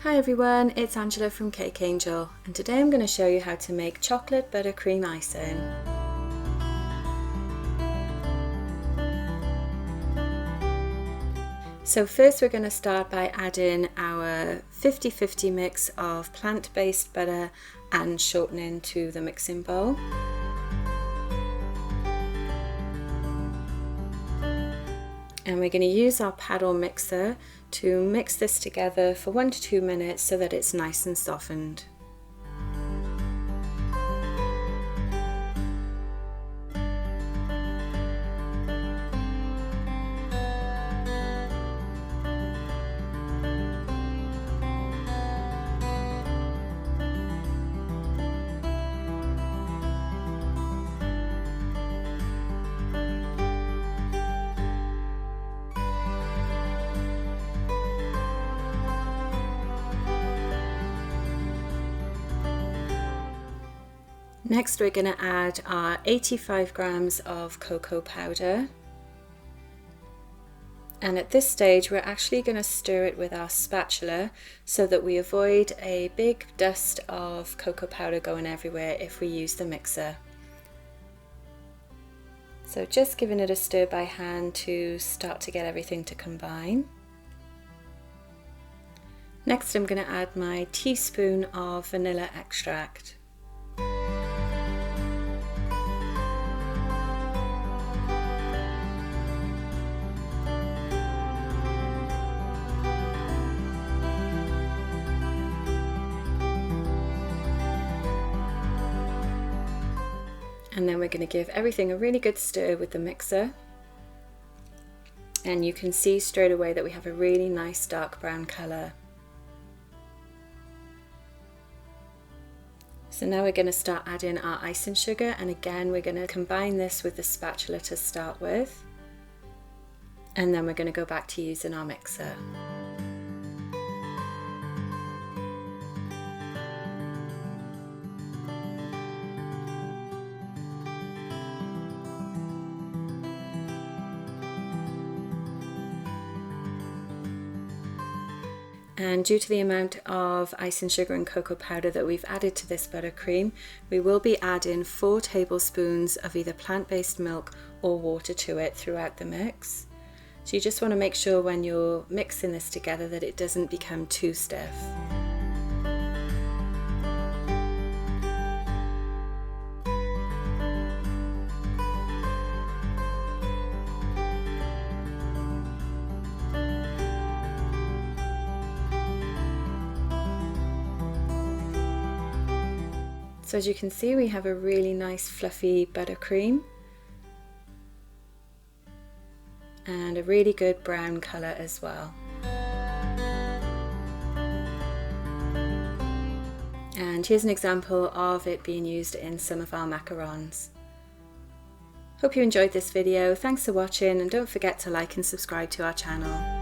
Hi everyone, it's Angela from Cake Angel, and today I'm going to show you how to make chocolate buttercream icing. So first we're going to start by adding our 50-50 mix of plant-based butter and shortening to the mixing bowl. And we're going to use our paddle mixer to mix this together for 1 to 2 minutes so that it's nice and softened. Next we're going to add our 85 grams of cocoa powder, and at this stage we're actually going to stir it with our spatula so that we avoid a big dust of cocoa powder going everywhere if we use the mixer. So just giving it a stir by hand to start to get everything to combine. Next I'm going to add my teaspoon of vanilla extract. And then we're going to give everything a really good stir with the mixer. And you can see straight away that we have a really nice dark brown colour. So now we're going to start adding our icing sugar, and again we're going to combine this with the spatula to start with. And then we're going to go back to using our mixer. And due to the amount of icing sugar and cocoa powder that we've added to this buttercream, we will be adding 4 tablespoons of either plant-based milk or water to it throughout the mix. So you just want to make sure when you're mixing this together that it doesn't become too stiff. So as you can see, we have a really nice fluffy buttercream and a really good brown colour as well. And here's an example of it being used in some of our macarons. Hope you enjoyed this video. Thanks for watching, and don't forget to like and subscribe to our channel.